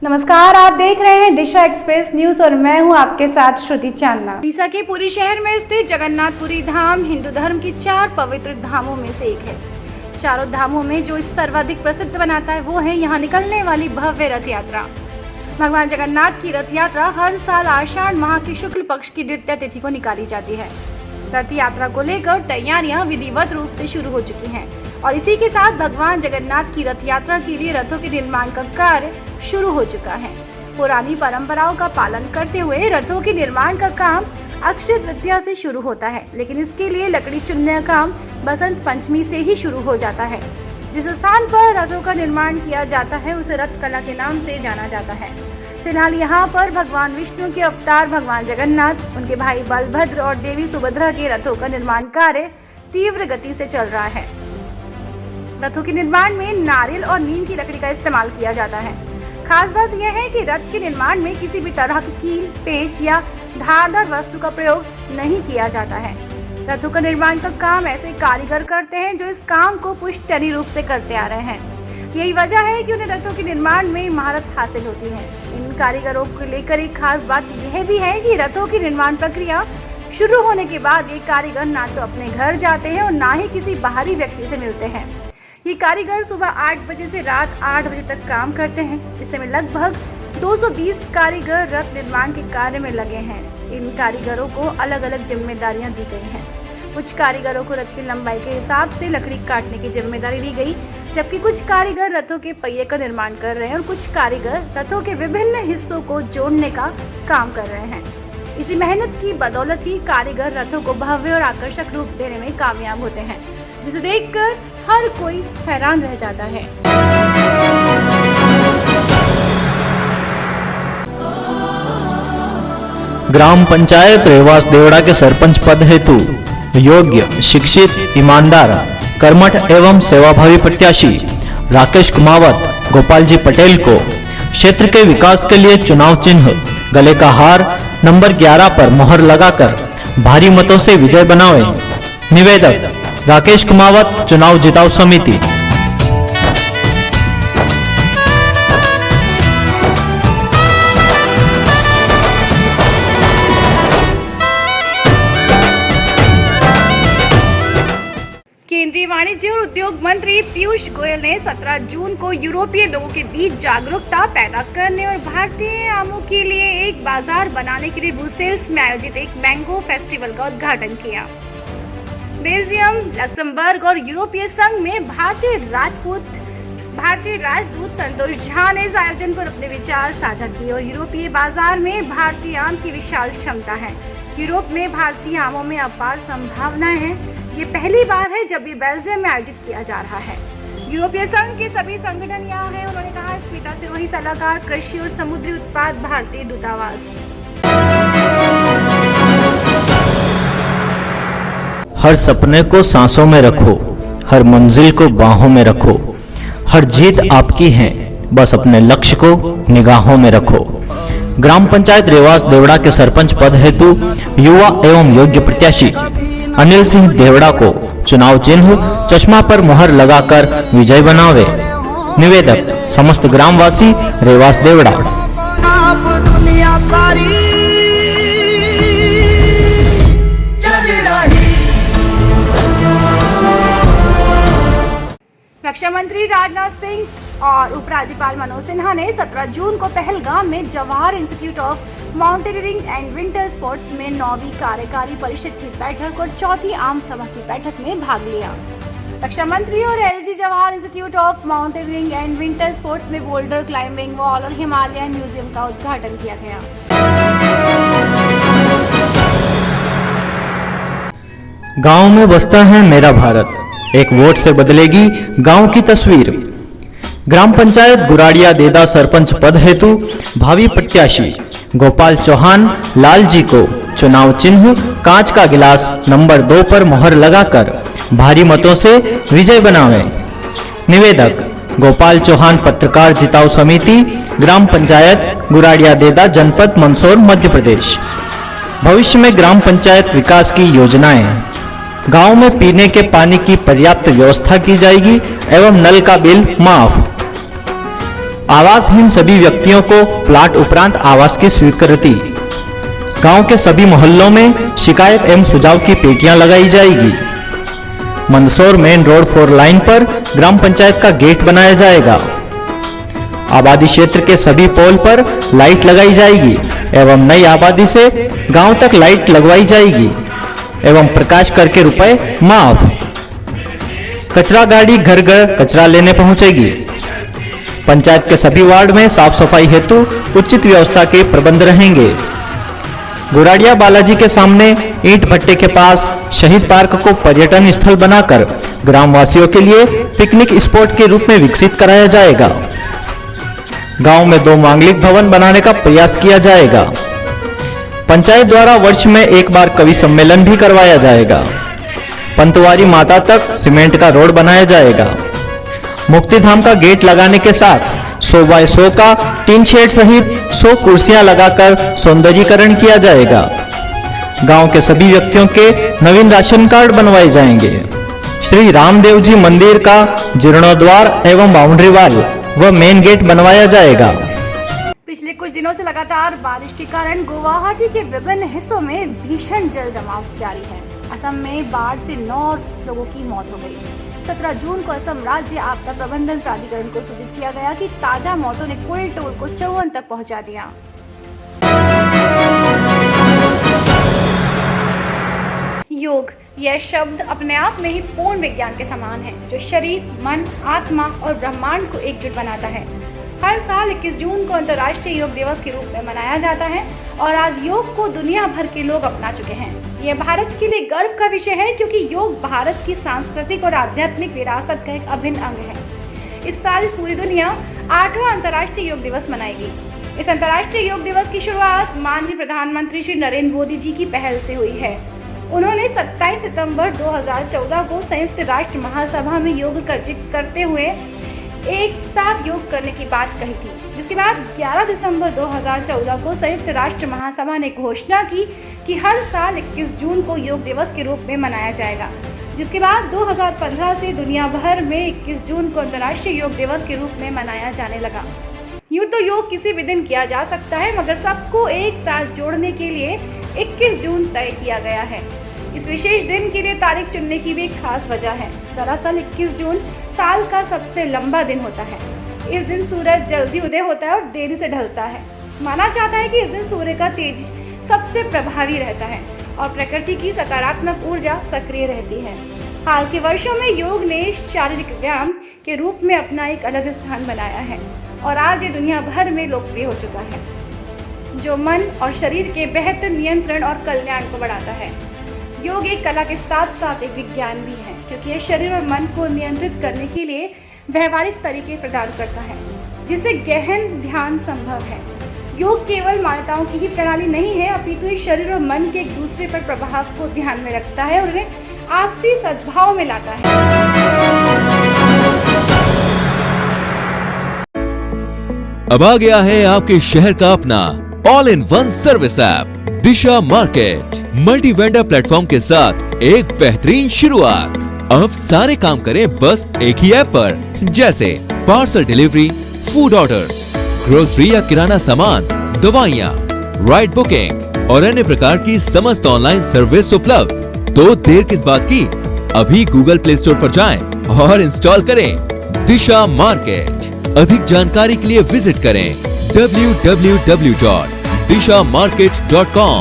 नमस्कार, आप देख रहे हैं दिशा एक्सप्रेस न्यूज और मैं हूं आपके साथ श्रुति चांदना। उड़ीसा के पुरी शहर में स्थित जगन्नाथपुरी धाम हिंदू धर्म की 4 पवित्र धामों में से एक है। चारों धामों में जो इसे सर्वाधिक प्रसिद्ध बनाता है वो है यहाँ निकलने वाली भव्य रथ यात्रा। भगवान जगन्नाथ की रथ यात्रा हर साल आषाढ़ माह की शुक्ल पक्ष की द्वितीय तिथि को निकाली जाती है। रथ यात्रा को लेकर तैयारियां विधिवत रूप से शुरू हो चुकी हैं और इसी के साथ भगवान जगन्नाथ की रथ यात्रा के लिए रथों के निर्माण का कार्य शुरू हो चुका है। पुरानी परंपराओं का पालन करते हुए रथों के निर्माण का काम अक्षय तृतीया से शुरू होता है, लेकिन इसके लिए लकड़ी चुनने का काम बसंत पंचमी से ही शुरू हो जाता है। जिस स्थान पर रथों का निर्माण किया जाता है उसे रथ कला के नाम से जाना जाता है। फिलहाल यहाँ पर भगवान विष्णु के अवतार भगवान जगन्नाथ, उनके भाई बलभद्र और देवी सुभद्रा के रथों का निर्माण कार्य तीव्र गति से चल रहा है। रथों के निर्माण में नारियल और नीम की लकड़ी का इस्तेमाल किया जाता है। खास बात यह है कि रथ के निर्माण में किसी भी तरह की कील, पेच या धारदार वस्तु का प्रयोग नहीं किया जाता है। रथों का निर्माण का काम ऐसे कारीगर करते हैं जो इस काम को पुश्तैनी रूप से करते आ रहे हैं। यही वजह है कि उन्हें रथों के निर्माण में महारत हासिल होती है। इन कारीगरों को लेकर एक खास बात यह भी है कि रथों की निर्माण प्रक्रिया शुरू होने के बाद ये कारीगर ना तो अपने घर जाते हैं और ना ही किसी बाहरी व्यक्ति से मिलते हैं। ये कारीगर सुबह 8 बजे से रात 8 बजे तक काम करते हैं। इस समय लगभग 220 कारीगर रथ निर्माण के कार्य में लगे हैं। इन कारीगरों को अलग अलग जिम्मेदारियां दी गई हैं। कुछ कारीगरों को रथ की लंबाई के हिसाब से लकड़ी काटने की जिम्मेदारी दी गई, जबकि कुछ कारीगर रथों के पहिए का निर्माण कर रहे हैं और कुछ कारीगर रथों के विभिन्न हिस्सों को जोड़ने का काम कर रहे हैं। इसी मेहनत की बदौलत ही कारीगर रथों को भव्य और आकर्षक रूप देने में कामयाब होते हैं, जिसे देखकर हर कोई हैरान रह जाता है। ग्राम पंचायत रेवास देवड़ा के सरपंच पद हेतु योग्य, शिक्षित, ईमानदार, कर्मठ एवं सेवाभावी प्रत्याशी राकेश कुमावत गोपाल जी पटेल को क्षेत्र के विकास के लिए चुनाव चिन्ह गले का हार नंबर 11 पर मोहर लगाकर भारी मतों से विजय बनावे। निवेदक राकेश कुमावत, चुनाव जिताऊ समिति। केंद्रीय वाणिज्य और उद्योग मंत्री पीयूष गोयल ने 17 जून को यूरोपीय लोगों के बीच जागरूकता पैदा करने और भारतीय आमों के लिए एक बाजार बनाने के लिए ब्रुसेल्स में आयोजित एक मैंगो फेस्टिवल का उद्घाटन किया। बेल्जियम, लक्समबर्ग और यूरोपीय संघ में भारतीय राजदूत संतोष झा ने इस आयोजन पर अपने विचार साझा किए और यूरोपीय बाजार में भारतीय आम की विशाल क्षमता है। यूरोप में भारतीय आमों में अपार संभावनाएं हैं। ये पहली बार है जब ये बेल्जियम में आयोजित किया जा रहा है। यूरोपीय संघ के सभी संगठन यहाँ हैं। उन्होंने कहा, स्मिता सिरोही, सलाहकार कृषि और समुद्री उत्पाद, भारतीय दूतावास। हर सपने को सांसों में रखो, हर मंजिल को बाहों में रखो, हर जीत आपकी है, बस अपने लक्ष्य को निगाहों में रखो। ग्राम पंचायत रेवास देवड़ा के सरपंच पद हेतु युवा एवं योग्य प्रत्याशी अनिल सिंह देवड़ा को चुनाव चिन्ह चश्मा पर मोहर लगाकर विजय बनावे। निवेदक समस्त ग्रामवासी रेवास देवड़ा। रक्षा मंत्री राजनाथ सिंह और उपराज्यपाल मनोज सिन्हा ने 17 जून को पहलगाम में Jawahar institute of mountaineering and winter sports में 9वीं कार्यकारी परिषद की बैठक और 4थी आम सभा की बैठक में भाग लिया। रक्षा मंत्री और LG Jawahar institute of mountaineering and winter sports में बोल्डर क्लाइंबिंग वॉल और हिमालयन म्यूजियम का उद्घाटन किया गया। गांव में बसता है मेरा भारत, एक वोट से बदलेगी गांव की तस्वीर। ग्राम पंचायत गुराड़िया देदा सरपंच पद हेतु भावी प्रत्याशी गोपाल चौहान लाल जी को चुनाव चिन्ह कांच का गिलास नंबर 2 पर मोहर लगाकर भारी मतों से विजय बनावे। निवेदक गोपाल चौहान, पत्रकार जिताऊ समिति, ग्राम पंचायत गुराड़िया देदा, जनपद मंदसौर, मध्य प्रदेश। भविष्य में ग्राम पंचायत विकास की योजनाएं, गांव में पीने के पानी की पर्याप्त व्यवस्था की जाएगी एवं नल का बिल माफ। आवासहीन सभी व्यक्तियों को प्लाट उपरांत आवास की स्वीकृति। गांव के सभी मोहल्लों में शिकायत एवं सुझाव की पेटियां लगाई जाएगी। मंदसौर मेन रोड 4 लाइन पर ग्राम पंचायत का गेट बनाया जाएगा। आबादी क्षेत्र के सभी पोल पर लाइट लगाई जाएगी एवं नई आबादी से गांव तक लाइट लगवाई जाएगी एवं प्रकाश कर के रुपए माफ। कचरा गाड़ी घर घर कचरा लेने पहुंचेगी। पंचायत के सभी वार्ड में साफ सफाई हेतु उचित व्यवस्था के प्रबंध रहेंगे। गुराड़िया बालाजी के सामने ईंट भट्टे के पास शहीद पार्क को पर्यटन स्थल बनाकर ग्रामवासियों के लिए पिकनिक स्पॉट के रूप में विकसित कराया जाएगा। गांव में 2 मांगलिक भवन बनाने का प्रयास किया जाएगा। पंचायत द्वारा वर्ष में एक बार कवि सम्मेलन भी करवाया जाएगा। पंतवारी माता तक सीमेंट का रोड बनाया जाएगा। मुक्तिधाम का गेट लगाने के साथ 100 बाय 100 का टीन शेड सहित 100 कुर्सियां लगाकर सौंदर्यीकरण किया जाएगा। गांव के सभी व्यक्तियों के नवीन राशन कार्ड बनवाए जाएंगे। श्री रामदेव जी मंदिर का जीर्णोद्वार एवं बाउंड्री वाल व मेन गेट बनवाया जाएगा। पिछले कुछ दिनों से लगातार बारिश के कारण गुवाहाटी के विभिन्न हिस्सों में भीषण जल जमाव जारी है। असम में बाढ़ से 9 लोगों की मौत हो गई। 17 जून को असम राज्य आपदा प्रबंधन प्राधिकरण को सूचित किया गया कि ताजा मौतों ने कुल टोल को 54 तक पहुंचा दिया। योग, यह शब्द अपने आप में ही पूर्ण विज्ञान के समान है, जो शरीर, मन, आत्मा और ब्रह्मांड को एकजुट बनाता है। हर साल 21 जून को अंतर्राष्ट्रीय योग दिवस के रूप में मनाया जाता है और आज योग को दुनिया भर के लोग अपना चुके हैं। यह भारत के लिए गर्व का विषय है क्योंकि योग भारत की सांस्कृतिक और आध्यात्मिक विरासत का एक अभिन्न अंग है। इस साल पूरी दुनिया 8वां अंतर्राष्ट्रीय योग दिवस मनाएगी। इस अंतर्राष्ट्रीय योग दिवस की शुरुआत माननीय प्रधानमंत्री श्री नरेंद्र मोदी जी की पहल से हुई है। उन्होंने 27 सितंबर 2014 को संयुक्त राष्ट्र महासभा में योग का जिक्र करते हुए एक साथ योग करने की बात कही थी, जिसके बाद 11 दिसंबर 2014 को संयुक्त राष्ट्र महासभा ने घोषणा की कि हर साल 21 जून को योग दिवस के रूप में मनाया जाएगा, जिसके बाद 2015 से दुनिया भर में 21 जून को अंतर्राष्ट्रीय योग दिवस के रूप में मनाया जाने लगा। यूँ तो योग किसी भी दिन किया जा सकता है, मगर सबको एक साथ जोड़ने के लिए 21 जून तय किया गया है। इस विशेष दिन के लिए तारीख चुनने की भी एक खास वजह है। दरअसल 21 जून साल का सबसे लंबा दिन होता है। इस दिन सूरज जल्दी उदय होता है और देरी से ढलता है। माना जाता है कि इस दिन सूर्य का तेज सबसे प्रभावी रहता है और प्रकृति की सकारात्मक ऊर्जा सक्रिय रहती है। हाल के वर्षों में योग ने शारीरिक व्यायाम के रूप में अपना एक अलग स्थान बनाया है और आज ये दुनिया भर में लोकप्रिय हो चुका है, जो मन और शरीर के बेहतर नियंत्रण और कल्याण को बढ़ाता है। योग एक कला के साथ साथ एक विज्ञान भी है, क्योंकि यह शरीर और मन को नियंत्रित करने के लिए व्यवहारिक तरीके प्रदान करता है, जिससे गहन ध्यान संभव है। योग केवल मान्यताओं की ही प्रणाली नहीं है, अपितु ये शरीर और मन के एक दूसरे पर प्रभाव को ध्यान में रखता है और उन्हें आपसी सद्भाव में लाता है। अब आ गया है आपके शहर का अपना all in one service app Disha market. Multi vendor platform के साथ एक बेहतरीन शुरुआत। अब सारे काम करें बस एक ही ऐप पर, जैसे parcel delivery, food orders, grocery या किराना सामान, दवाइयाँ, राइड बुकिंग और अन्य प्रकार की समस्त ऑनलाइन सर्विस उपलब्ध। तो देर किस बात की, अभी गूगल प्ले स्टोर पर जाएं और इंस्टॉल करें दिशा मार्केट। अधिक जानकारी के लिए विजिट करें www.dishamarket.com।